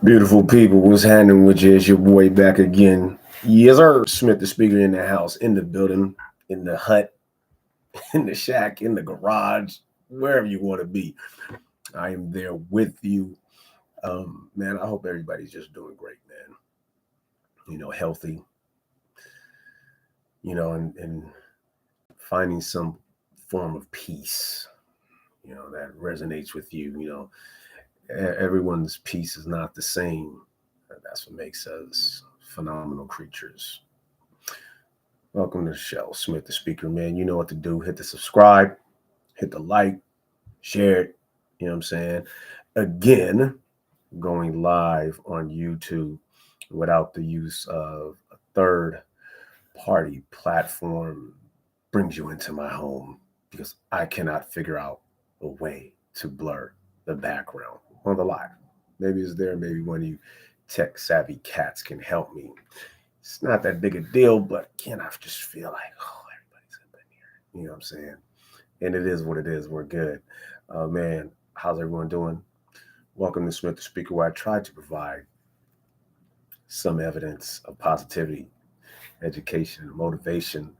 Beautiful people, what's happening with you? It's your boy back again. Yes, sir. Smith the speaker in the house, in the building, in the hut, in the shack, in the garage, wherever you want to be. I am there with you. Man, I hope everybody's just doing great, man. Healthy, and finding some form of peace, that resonates with you. Everyone's peace is not the same. That's what makes us phenomenal creatures. Welcome to the show, Smith the Speaker, man. You know what to do. Hit the subscribe, hit the like, share it. You know what I'm saying? Again, going live on YouTube without the use of a third party platform brings you into my home because I cannot figure out a way to blur the background on the live. Maybe it's there, maybe one of you tech savvy cats can help me. It's not that big a deal, but can I just feel like, oh, everybody's up in here. You know what I'm saying? And it is what it is. We're good. Man, how's everyone doing? Welcome to Smith the Speaker, where I try to provide some evidence of positivity, education, motivation.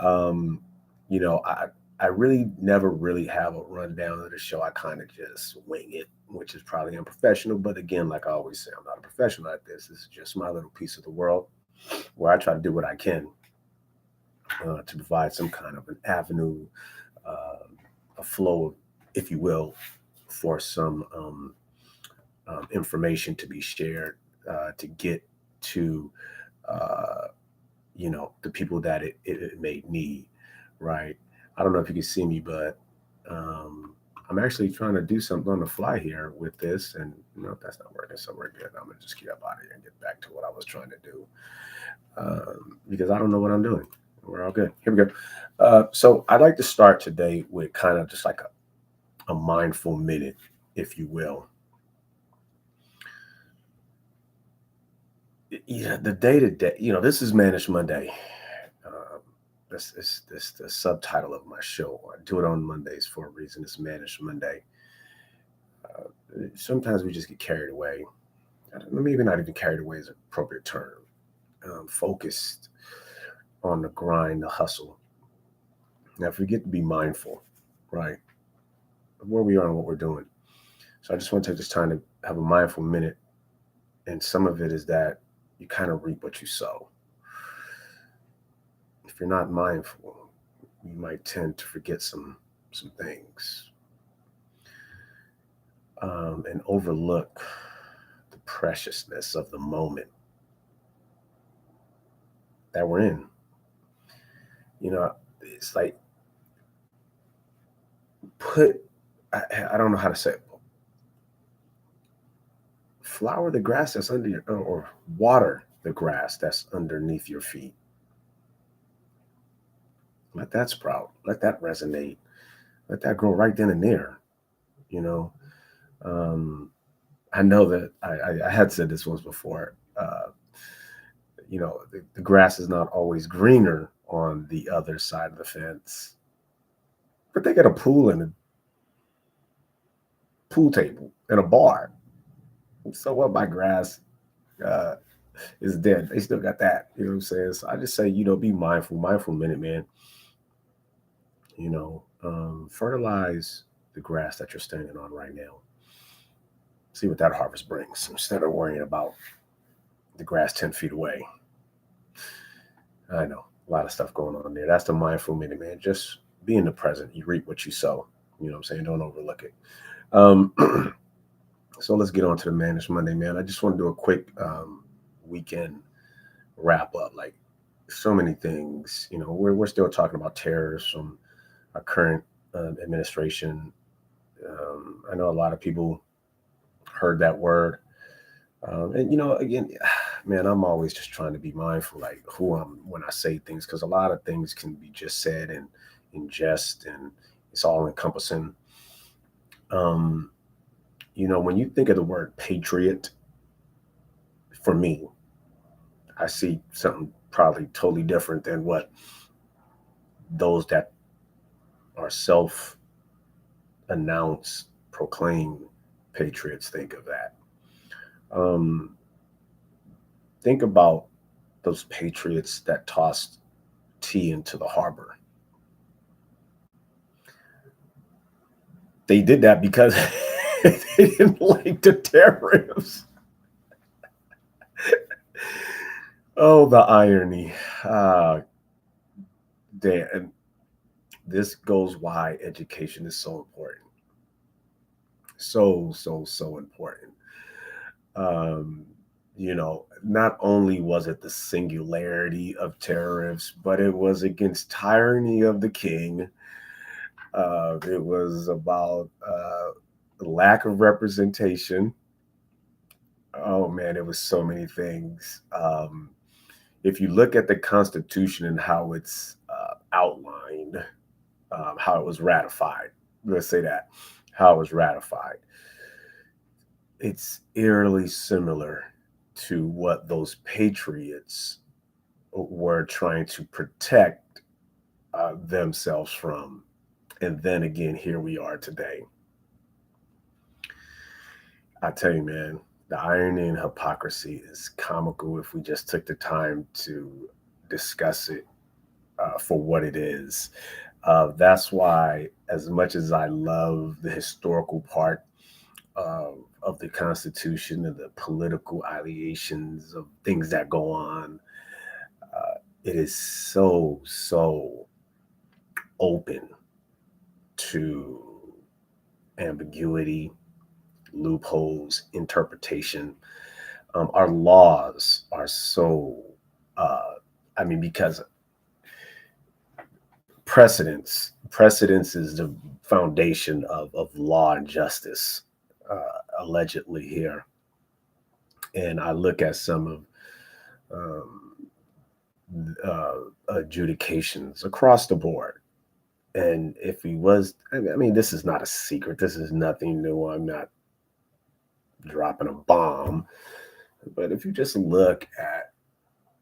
Um, I really never really have a rundown of the show. I kind of just wing it, which is probably unprofessional. But again, like I always say, I'm not a professional at this. This is just my little piece of the world where I try to do what I can to provide some kind of an avenue, a flow, if you will, for some information to be shared to get to the people that it may need, right? I don't know if you can see me, but I'm actually trying to do something on the fly here with this, and if that's not working, so we're good. I'm gonna just get up out of here and get back to what I was trying to do because I don't know what I'm doing. We're all good. Here we go. So I'd like to start today with kind of just like a mindful minute, if you will. Yeah, the day to day. This is Mannish Monday. Um, this is the subtitle of my show. I do it on Mondays for a reason. It's Mannish Monday. Sometimes we just get carried away. Maybe not even carried away is an appropriate term. Focused on the grind, the hustle. Now, forget to be mindful, right, of where we are and what we're doing. So I just want to take this time to have a mindful minute, and some of it is that you kind of reap what you sow. If you're not mindful, you might tend to forget some things and overlook the preciousness of the moment that we're in. You know, it's like put I don't know how to say it. Flower the grass that's under your or water the grass that's underneath your feet. Let that sprout. Let that resonate. Let that grow right then and there. You know, um, I know that I had said this once before. The grass is not always greener on the other side of the fence, but they got a pool and a pool table and a bar. So what? My grass uh, is dead. They still got that. You know what I'm saying? So I just say, be mindful. Mindful minute, man. Fertilize the grass that you're standing on right now. See what that harvest brings instead of worrying about the grass 10 feet away. I know a lot of stuff going on there. That's the mindful minute, man. Just be in the present. You reap what you sow. You know what I'm saying? Don't overlook it. Um, so let's get on to the Mannish Monday, man. I just want to do a quick weekend wrap up. Like so many things, we're still talking about terrorists from our current administration. I know a lot of people heard that word. And again, man, I'm always just trying to be mindful, like who I'm when I say things, because a lot of things can be just said in jest, and it's all encompassing. Um, when you think of the word patriot, for me, I see something probably totally different than what those that are self-announced, proclaimed patriots think of that. Think about those patriots that tossed tea into the harbor. They did that because they didn't like the tariffs. Oh, the irony. Uh, and this goes why education is so important. So important. Um, not only was it the singularity of tariffs, but it was against tyranny of the king. It was about lack of representation. Oh man, it was so many things. If you look at the Constitution and how it's outlined, how it was ratified, let's say that, how it was ratified, it's eerily similar to what those patriots were trying to protect themselves from. And then again, here we are today. I tell you, man, the irony and hypocrisy is comical if we just took the time to discuss it for what it is. That's why, as much as I love the historical part of the Constitution and the political allegations of things that go on, it is so open to ambiguity, loopholes, interpretation. Our laws are so, because precedence is the foundation of law and justice, allegedly here. And I look at some of um, adjudications across the board. And if he was, this is not a secret. This is nothing new. I'm not dropping a bomb. But if you just look at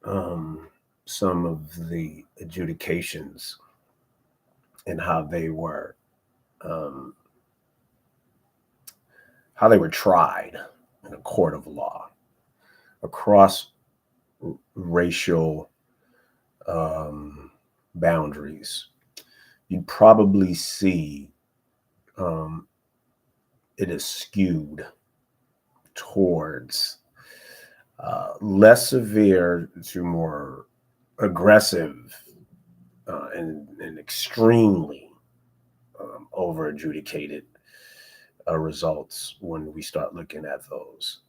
some of the adjudications and um, how they were tried in a court of law across racial boundaries, you'd probably see um, it is skewed towards less severe to more aggressive and extremely over adjudicated results when we start looking at those.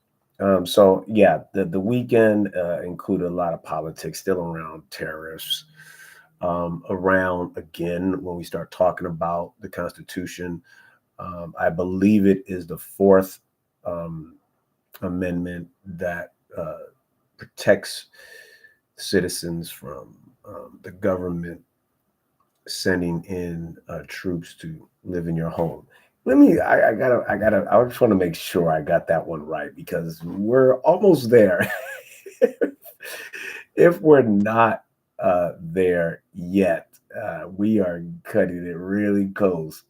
So yeah, the weekend included a lot of politics still around tariffs. Around again, when we start talking about the Constitution, I believe it is the Fourth Amendment that protects citizens from the government sending in troops to live in your home. I just want to make sure I got that one right because we're almost there. If we're not there yet, we are cutting it really close.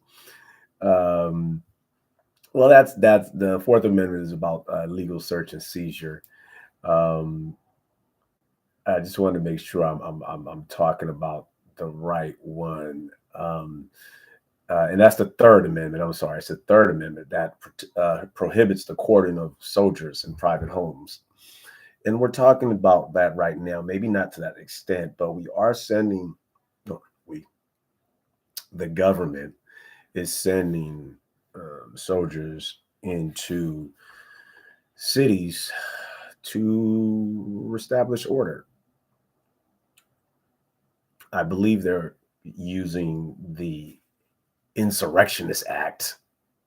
Um, well, that's the Fourth Amendment is about legal search and seizure. Um, I just wanted to make sure I'm talking about the right one. And that's the Third Amendment. I'm sorry, it's the Third Amendment that prohibits the quartering of soldiers in private homes. And we're talking about that right now. Maybe not to that extent, but we are sending. No, the government is sending soldiers into cities to establish order. I believe they're using the Insurrectionist Act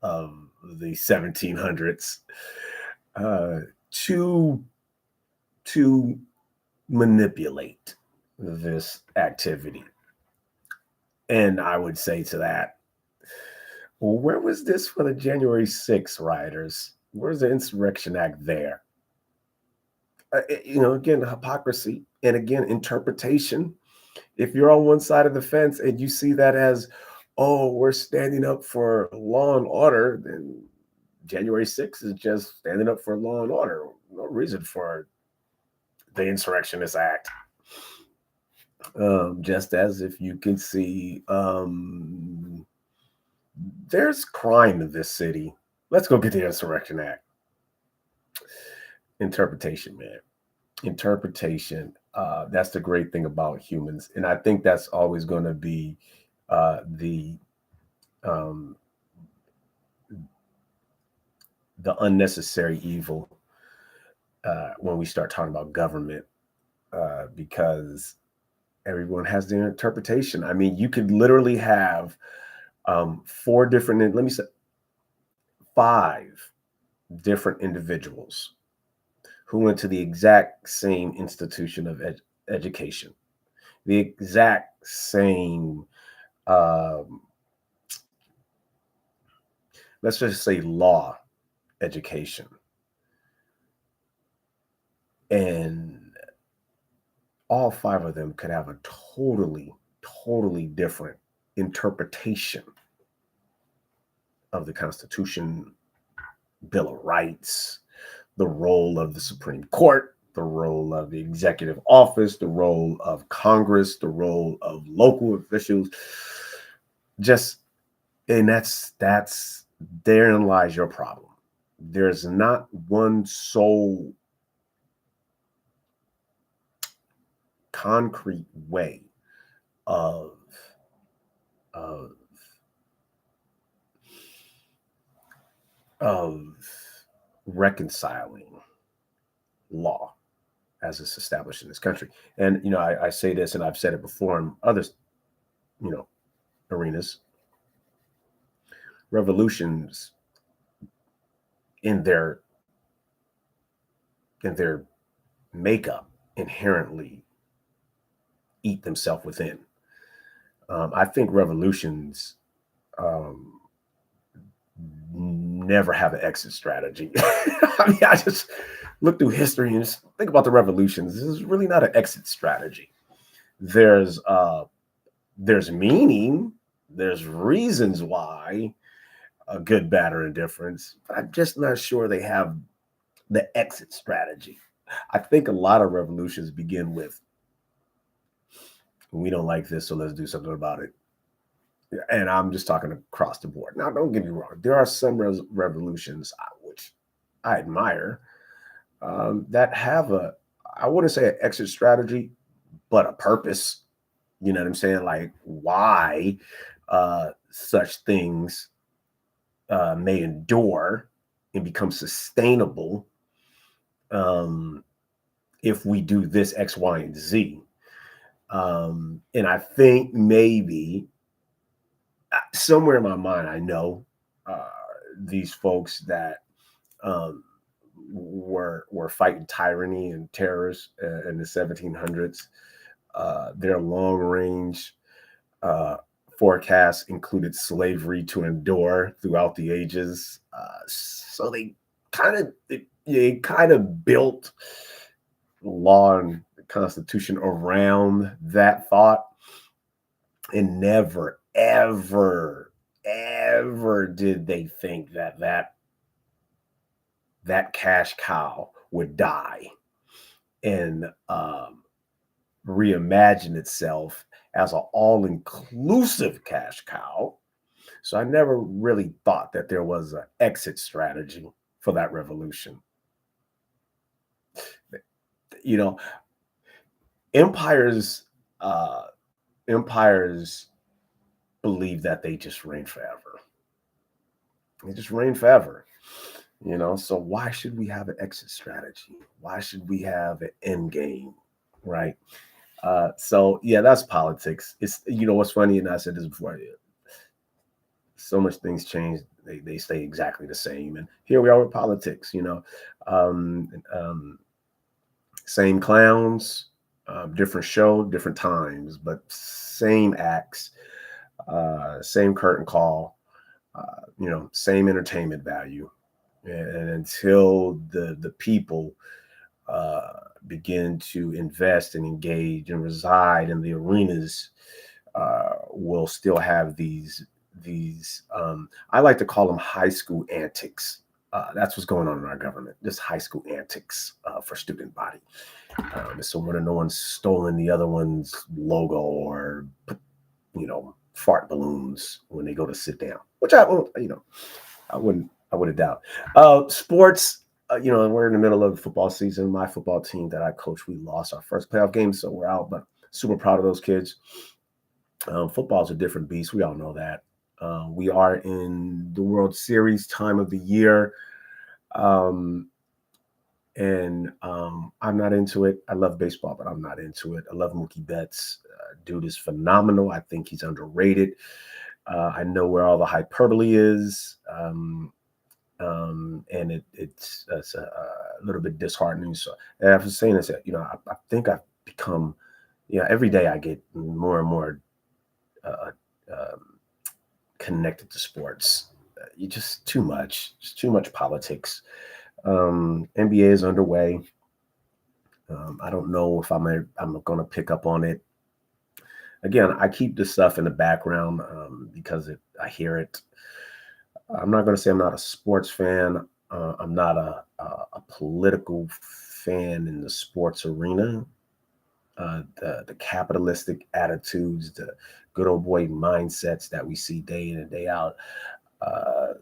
of the 1700s uh, to to manipulate this activity. And I would say to that, well, where was this for the January 6th rioters? Where's the Insurrection Act there? Again, hypocrisy and again, interpretation. If you're on one side of the fence and you see that as, oh, we're standing up for law and order, then January 6th is just standing up for law and order. No reason for the Insurrectionist Act. Just as if you can see, there's crime in this city. Let's go get the Insurrection Act. Interpretation, man. Interpretation. That's the great thing about humans. And I think that's always going to be the unnecessary evil when we start talking about government, because everyone has their interpretation. I mean, you could literally have 5 different individuals who went to the exact same institution of education, the exact same, let's just say, law education. And all 5 of them could have a totally different interpretation of the Constitution, Bill of Rights, the role of the Supreme Court, the role of the executive office, the role of Congress, the role of local officials. And that's therein lies your problem. There's not one sole concrete way of reconciling law as it's established in this country. And I say this, and I've said it before in other arenas. Revolutions in their makeup inherently eat themselves within. I think revolutions never have an exit strategy. I mean, I just look through history and just think about the revolutions. This is really not an exit strategy. There's meaning, there's reasons why, good, bad, or indifference, but I'm just not sure they have the exit strategy. I think a lot of revolutions begin with, we don't like this, so let's do something about it. And I'm just talking across the board. Now, don't get me wrong. There are some revolutions which I admire that have I wouldn't say an exit strategy, but a purpose. You know what I'm saying? Like why such things may endure and become sustainable if we do this X, Y, and Z. And I think maybe somewhere in my mind, I know these folks that were fighting tyranny and terrorists in the 1700s. Their long-range forecasts included slavery to endure throughout the ages. So they kind of built law and the Constitution around that thought, and never, ever did they think that cash cow would die and reimagine itself as an all-inclusive cash cow. So I never really thought that there was an exit strategy for that revolution. Empires believe that they just reign forever. They just reign forever. So why should we have an exit strategy? Why should we have an end game, right? So yeah, that's politics. It's what's funny, and I said this before. So much things change; they stay exactly the same. And here we are with politics. Same clowns, different show, different times, but same acts, same curtain call. Same entertainment value. And until the people begin to invest and engage and reside in the arenas, we'll still have these I like to call them high school antics. That's what's going on in our government. Just high school antics for student body. So when no one's stolen the other one's logo or fart balloons when they go to sit down, which I won't. I wouldn't doubt. Sports. We're in the middle of football season. My football team that I coach, we lost our first playoff game, so we're out. But super proud of those kids. Football's a different beast. We all know that. We are in the World Series time of the year. I'm not into it. I love baseball, but I'm not into it. I love Mookie Betts. Dude is phenomenal. I think he's underrated. I know where all the hyperbole is, and it's a little bit disheartening. So after saying this, I think I've become, every day I get more and more connected to sports. You just too much. It's too much politics. NBA is underway. I don't know if I'm going to pick up on it. Again, I keep this stuff in the background because I hear it. I'm not going to say I'm not a sports fan. I'm not a political fan in the sports arena. The capitalistic attitudes, the good old boy mindsets that we see day in and day out,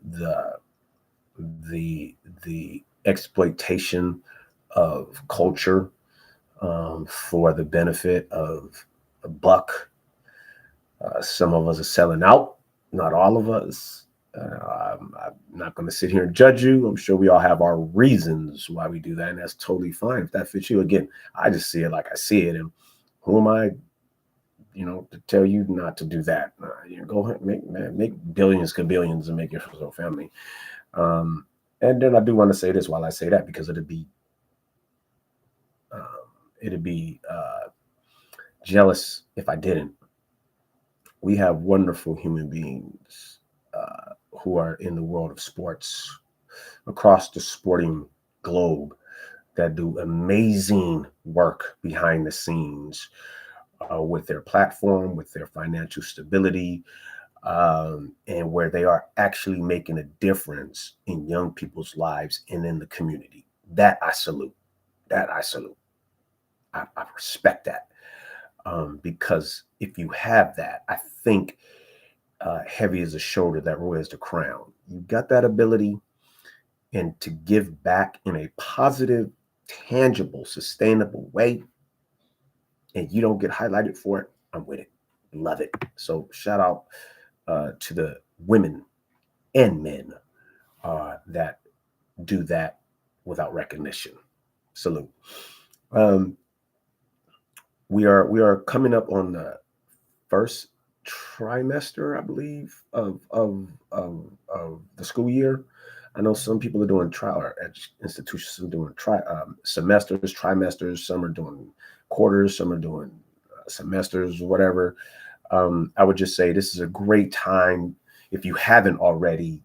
the exploitation of culture for the benefit of a buck. Some of us are selling out, not all of us. I'm not going to sit here and judge you. I'm sure we all have our reasons why we do that, and that's totally fine. If that fits you, again, I just see it like I see it, and who am I, to tell you not to do that? Go ahead, make billions, billions, and make your own family. And then I do want to say this while I say that, because it'd be jealous if I didn't. We have wonderful human beings who are in the world of sports across the sporting globe that do amazing work behind the scenes with their platform, with their financial stability, and where they are actually making a difference in young people's lives and in the community. That I salute. I respect that. Because if you have that, I think heavy is the shoulder that wears the crown. You got that ability, and to give back in a positive, tangible, sustainable way, and you don't get highlighted for it, I'm with it. Love it. So shout out to the women and men that do that without recognition. Salute. We are coming up on the first trimester, I believe, of the school year. I know some people are doing institutions are doing semesters, trimesters. Some are doing quarters. Some are doing semesters, whatever. I would just say this is a great time, if you haven't already,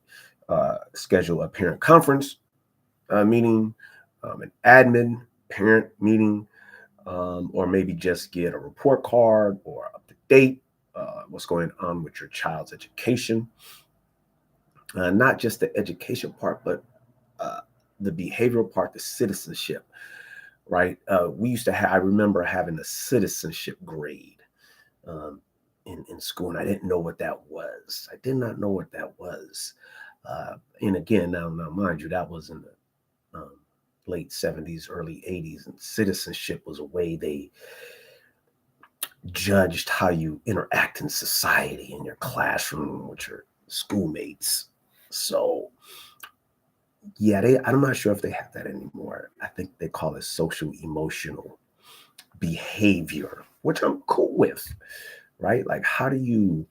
schedule a parent conference meeting, an admin parent meeting, or maybe just get a report card or up to date what's going on with your child's education. Not just the education part, but the behavioral part, the citizenship, right? We used to I remember having a citizenship grade in school, and I didn't know what that was. I did not know what that was. And again, now mind you, that was in the late 70s, early 80s, and citizenship was a way they judged how you interact in society, in your classroom with your schoolmates. So yeah, I'm not sure if they have that anymore. I think they call it social emotional behavior, which I'm cool with, right? Like, how do you,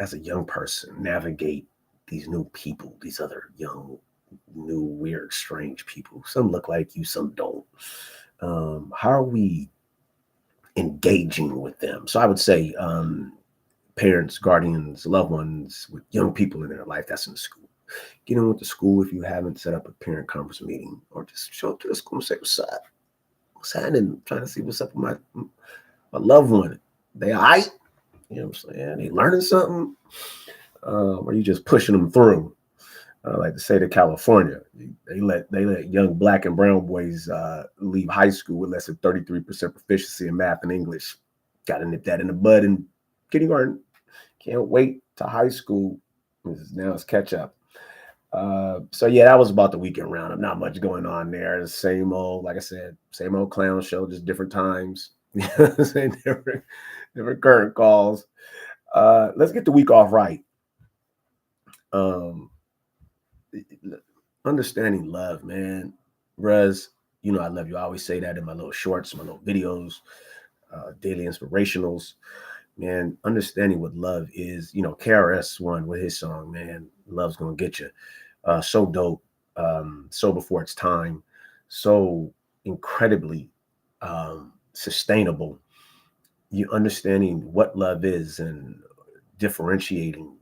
as a young person, navigate these new people, these other young, new, weird, strange people? Some look like you, some don't. How are we engaging with them? So I would say parents, guardians, loved ones with young people in their life, that's in the school. Get in with the school if you haven't set up a parent conference meeting, or just show up to the school and say, what's up? What's happening? Trying to see what's up with my loved one. They all right? You know what I'm saying? They learning something? Or you just pushing them through? I like to say to California, they let young black and brown boys leave high school with less than 33% proficiency in math and English. Got to nip that in the bud in kindergarten. Can't wait to high school. Now it's catch up. So yeah, that was about the weekend roundup. Not much going on there. The same old, like I said, same old clown show, just different times. Same different current calls. Let's get the week off right. Um, Understanding love, man. Rez, you know I love you. I always say that in my little shorts, my little videos, daily inspirationals. Man, understanding what love is. You know, KRS-One with his song, man, Love's Gonna Get You. So dope. So before its time. So incredibly sustainable. You understanding what love is and differentiating.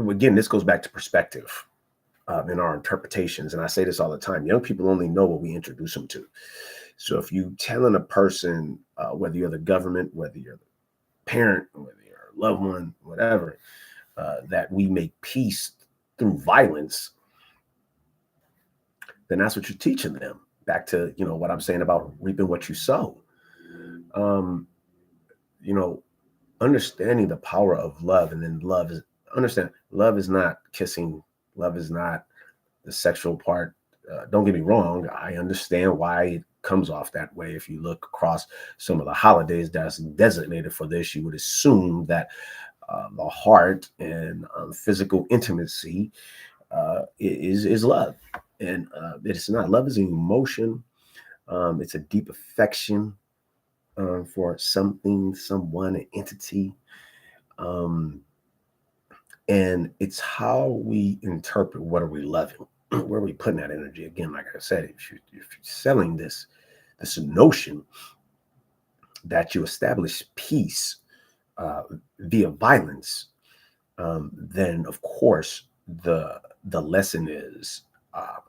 Again, this goes back to perspective in our interpretations. And I say this all the time. Young people only know what we introduce them to. So if you telling a person, whether you're the government, whether you're the parent, whether you're a loved one, whatever, that we make peace through violence, then that's what you're teaching them. Back to, you know, what I'm saying about reaping what you sow. Um, you know, understanding the power of love, and then understand love is not kissing, love is not the sexual part. Don't get me wrong, I understand why it comes off that way. If you look across some of the holidays that's designated for this, you would assume that the heart and physical intimacy is love, and it's not. Love is an emotion. It's a deep affection for something, someone, an entity. Um, and it's how we interpret what are we loving, where are we putting that energy. Again, like I said, if you're selling this notion that you establish peace uh, via violence, then of course the lesson is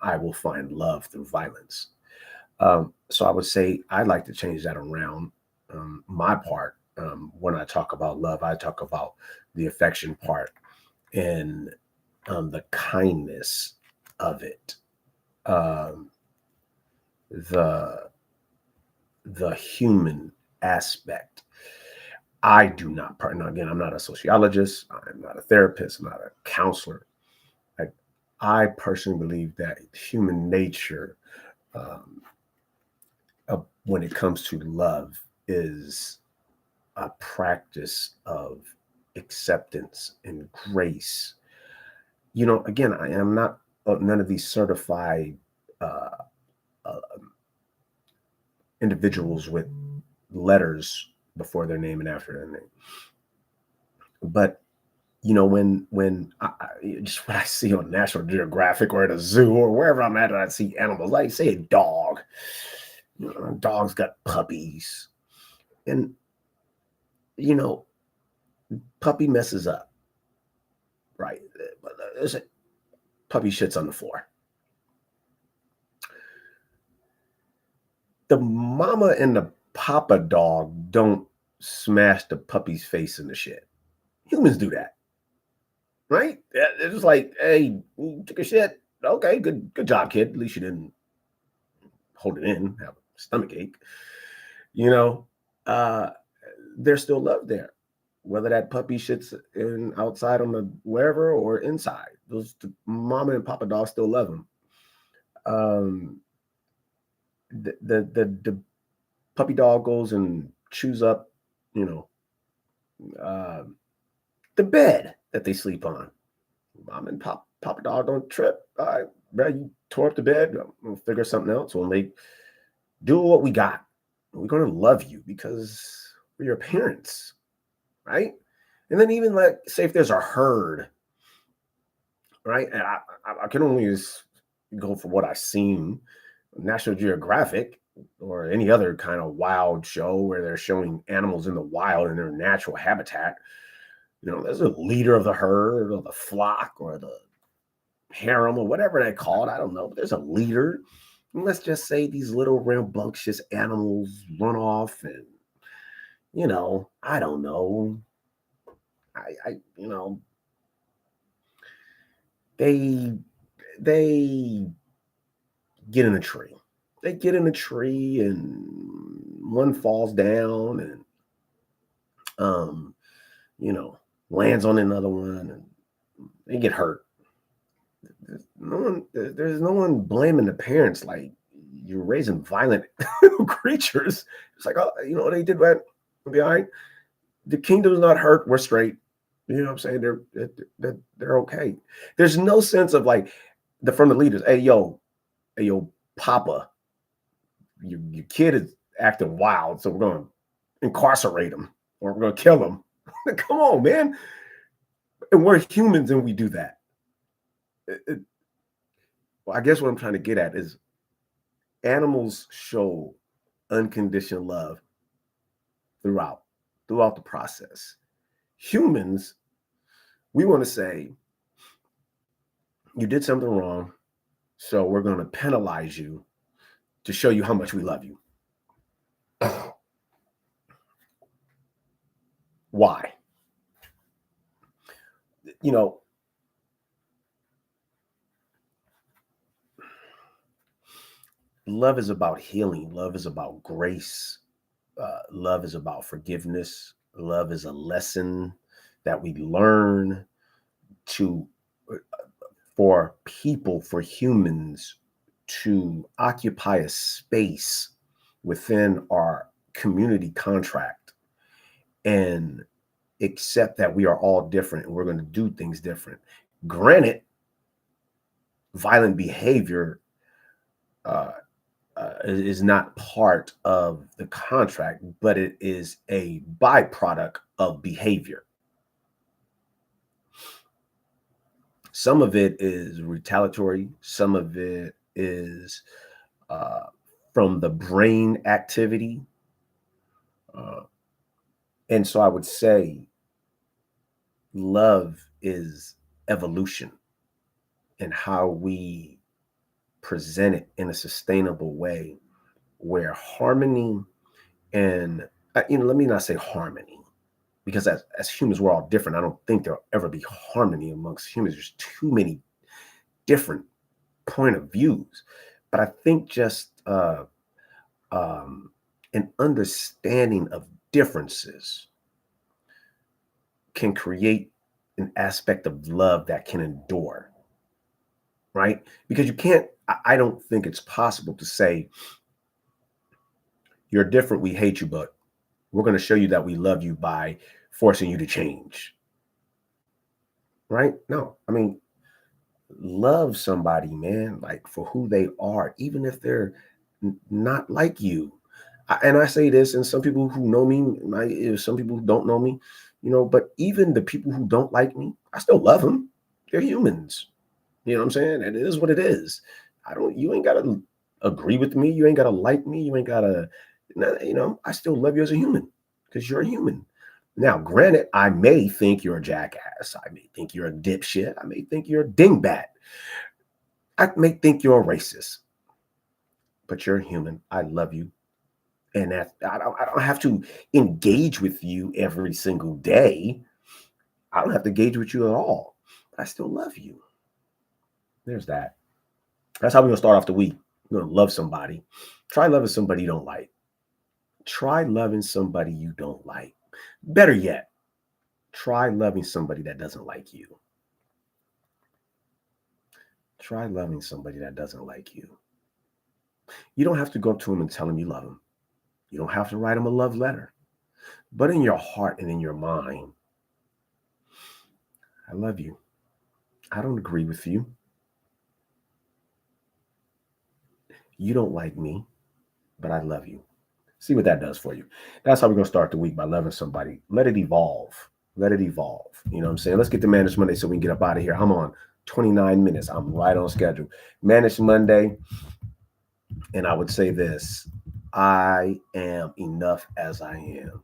I will find love through violence. So I would say I'd like to change that around. My part, when I talk about love, I talk about the affection part and the kindness of it, um, the the human aspect. I do not partner. Again, I'm not a sociologist. I'm not a therapist. I'm not a counselor. Like, I personally believe that human nature, um, when it comes to love, is a practice of acceptance and grace. You know, again, I am not none of these certified uh, uh, individuals with letters before their name and after their name. But you know, when just what I see on National Geographic or at a zoo or wherever I'm at, and I see animals, like say a dog. You know, a dog's got puppies, and you know, puppy messes up, right? There's a puppy shits on the floor. The mama and the papa dog don't smash the puppy's face in the shit. Humans do that, right? It's just like, hey, you took a shit. Okay, good job, kid. At least you didn't hold it in, have a stomach ache. You know, uh, there's still love there, whether that puppy shits in outside on the wherever or inside. Those the mama and papa dog still love them. Um, the puppy dog goes and chews up, you know, uh, the bed that they sleep on. Mom and papa dog don't trip. All right, bro, you tore up the bed. We'll figure something else. We'll make do what we got. We're gonna love you because we're your parents, right? And then even like say if there's a herd, right? And I can only just go for what I've seen. National Geographic or any other kind of wild show where they're showing animals in the wild in their natural habitat. You know, there's a leader of the herd or the flock or the harem or whatever they call it. I don't know, but there's a leader. And let's just say these little rambunctious animals run off and, you know, I don't know. I you know, they they get in a tree. They get in a tree and one falls down and um, you know, lands on another one and they get hurt. There's no one blaming the parents like you're raising violent creatures. It's like, oh, you know what they did, right? It'll be all right. The kingdom's not hurt. We're straight. You know what I'm saying? They're okay. There's no sense of like from the leaders. Hey yo, Papa, your kid is acting wild, so we're going to incarcerate him or we're going to kill him. Come on, man. And we're humans and we do that. Well, I guess what I'm trying to get at is animals show unconditional love throughout the process. Humans, we want to say, you did something wrong, so we're going to penalize you to show you how much we love you. Why? You know, love is about healing. Love is about grace. Love is about forgiveness. Love is a lesson that we learn for humans to occupy a space within our community contract and accept that we are all different and we're going to do things different. Granted, violent behavior is not part of the contract, but it is a byproduct of behavior. Some of it is retaliatory. Some of it is from the brain activity. And so I would say love is evolution and how we present it in a sustainable way where harmony and, let me not say harmony, because as humans, we're all different. I don't think there'll ever be harmony amongst humans. There's too many different point of views. But I think just an understanding of differences can create an aspect of love that can endure, right? Because I don't think it's possible to say, you're different, we hate you, but we're going to show you that we love you by forcing you to change, right? No, I mean, love somebody, man, like for who they are, even if they're not like you. And I say this, and some people who know me, some people who don't know me, but even the people who don't like me, I still love them. They're humans. You know what I'm saying? And it is what it is. You ain't got to agree with me. You ain't got to like me. You ain't got to, I still love you as a human because you're a human. Now, granted, I may think you're a jackass. I may think you're a dipshit. I may think you're a dingbat. I may think you're a racist. But you're a human. I love you. And I don't have to engage with you every single day. I don't have to engage with you at all. But I still love you. There's that. That's how we're going to start off the week. You're going to love somebody. Try loving somebody you don't like. Try loving somebody you don't like. Better yet, try loving somebody that doesn't like you. Try loving somebody that doesn't like you. You don't have to go up to him and tell him you love him. You don't have to write him a love letter. But in your heart and in your mind, I love you. I don't agree with you. You don't like me, but I love you. See what that does for you. That's how we're going to start the week, by loving somebody. Let it evolve. Let it evolve. You know what I'm saying? Let's get to Mannish Monday so we can get up out of here. I'm on 29 minutes. I'm right on schedule. Mannish Monday. And I would say this: I am enough as I am.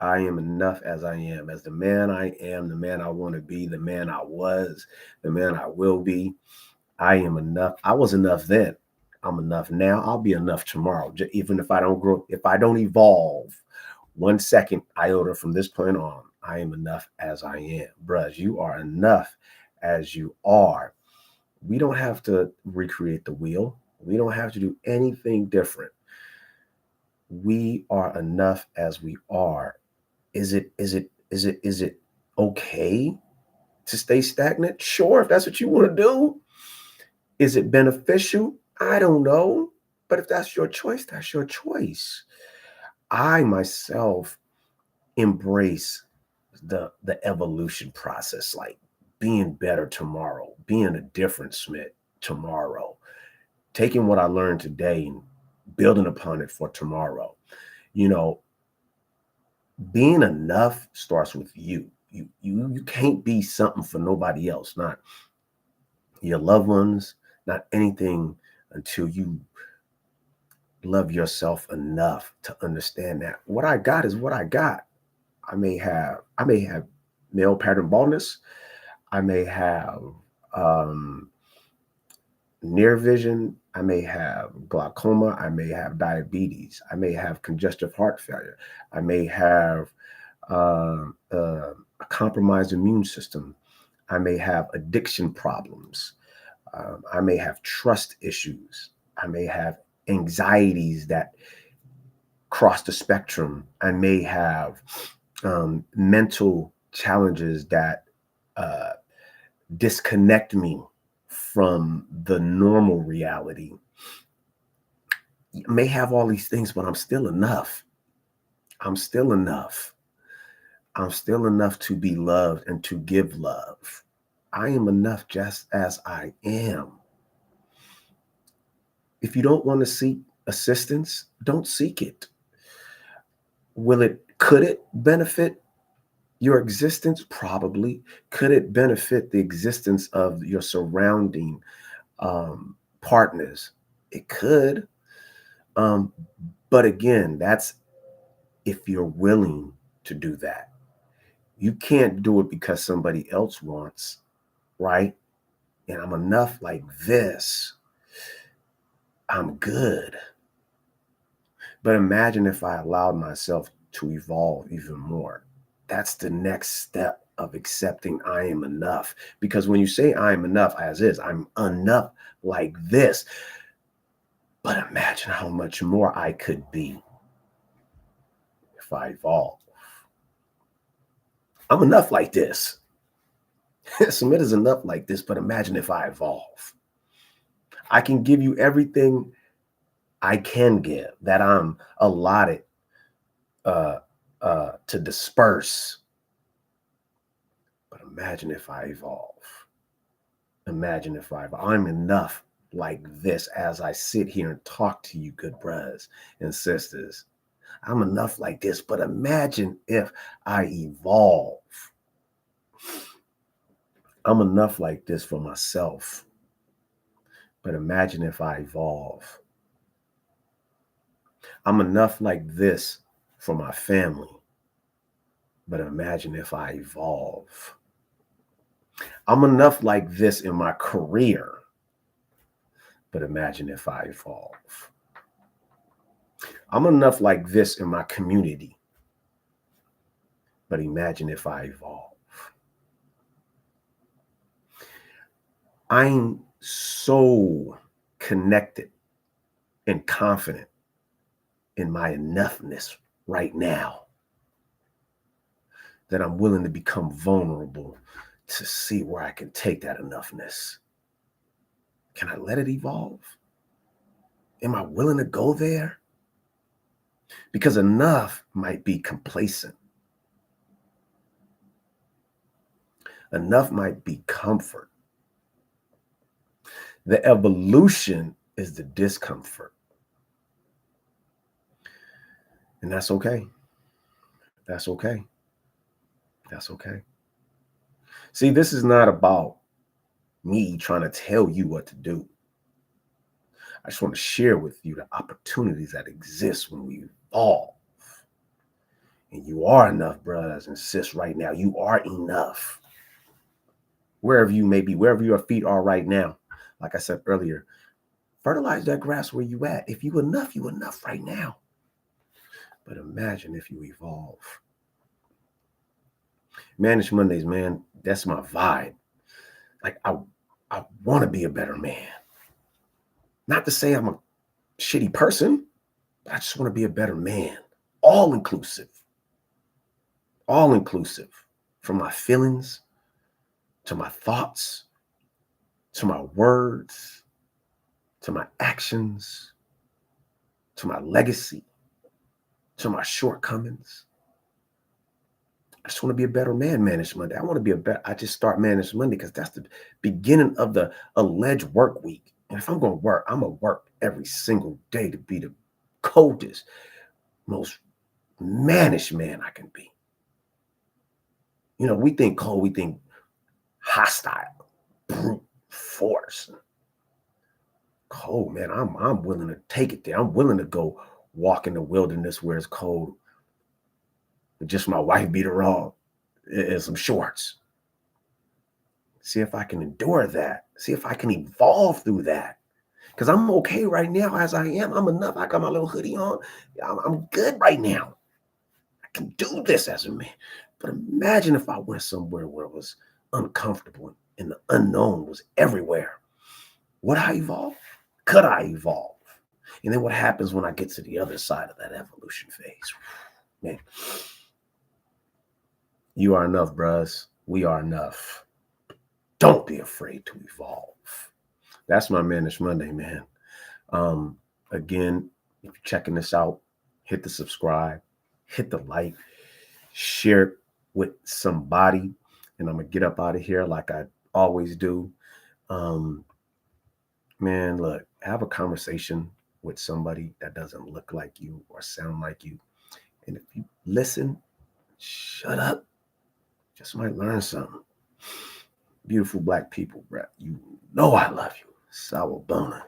I am enough as I am, as the man I am, the man I want to be, the man I was, the man I will be. I am enough. I was enough then. I'm enough now. I'll be enough tomorrow. Even if I don't grow, if I don't evolve 1 second iota from this point on, I am enough as I am. Bruh, you are enough as you are. We don't have to recreate the wheel. We don't have to do anything different. We are enough as we are. Is it okay to stay stagnant? Sure, if that's what you want to do. Is it beneficial? I don't know. But if that's your choice, that's your choice. I myself embrace the evolution process, like being better tomorrow, being a different Smith tomorrow, taking what I learned today and building upon it for tomorrow. You know, being enough starts with you. You can't be something for nobody else, not your loved ones, not anything, until you love yourself enough to understand that what I got is what I got. I may have male pattern baldness. I may have um, near vision. I may have glaucoma. I may have diabetes. I may have congestive heart failure. I may have a compromised immune system. I may have addiction problems. I may have trust issues. I may have anxieties that cross the spectrum. I may have mental challenges that uh, disconnect me from the normal reality. I may have all these things, but I'm still enough. I'm still enough. I'm still enough to be loved and to give love. I am enough just as I am. If you don't want to seek assistance, don't seek it. Could it benefit your existence? Probably. Could it benefit the existence of your surrounding partners? It could. Um, but again, that's if you're willing to do that. You can't do it because somebody else wants, right? And I'm enough like this. I'm good. But imagine if I allowed myself to evolve even more. That's the next step of accepting I am enough. Because when you say I am enough as is, I'm enough like this. But imagine how much more I could be if I evolve. I'm enough like this. Submit is enough like this, but imagine if I evolve. I can give you everything I can give that I'm allotted to disperse. But imagine if I evolve. Imagine if I'm enough like this as I sit here and talk to you, good brothers and sisters. I'm enough like this, but imagine if I evolve. I'm enough like this for myself, but imagine if I evolve. I'm enough like this for my family, but imagine if I evolve. I'm enough like this in my career, but imagine if I evolve. I'm enough like this in my community, but imagine if I evolve. I'm so connected and confident in my enoughness right now that I'm willing to become vulnerable to see where I can take that enoughness. Can I let it evolve? Am I willing to go there? Because enough might be complacent. Enough might be comfort. The evolution is the discomfort. And that's okay. That's okay. That's okay. See, this is not about me trying to tell you what to do. I just want to share with you the opportunities that exist when we evolve. And you are enough, brothers and sis, right now. You are enough. Wherever you may be, wherever your feet are right now. Like I said earlier, fertilize that grass where you at. If you enough right now. But imagine if you evolve. Mannish Mondays, man, that's my vibe. Like I want to be a better man. Not to say I'm a shitty person, but I just want to be a better man. All inclusive. All inclusive. From my feelings to my thoughts to my words to my actions to my legacy to my shortcomings. I just want to be a better man, Mannish Monday. I want to be a better, I just start Mannish Monday because that's the beginning of the alleged work week. And if I'm going to work, I'm going to work every single day to be the coldest, most mannish man I can be. You know, we think cold, we think hostile, brute force. Cold, man. I'm willing to take it there. I'm willing to go walk in the wilderness where it's cold with just my wife beater on and some shorts. See if I can endure that. See if I can evolve through that. Because I'm okay right now as I am. I'm enough. I got my little hoodie on. I'm good right now. I can do this as a man. But imagine if I went somewhere where it was uncomfortable and the unknown was everywhere. Would I evolve? Could I evolve? And then what happens when I get to the other side of that evolution phase? Man, you are enough, bros. We are enough. Don't be afraid to evolve. That's my Mannish Monday, man. Again, if you're checking this out, hit the subscribe, hit the like, share it with somebody, and I'm gonna get up out of here like I always do. Man, look, have a conversation with somebody that doesn't look like you or sound like you. And if you listen, shut up. Just might learn something. Beautiful Black people, bro. You know I love you. Sawabona.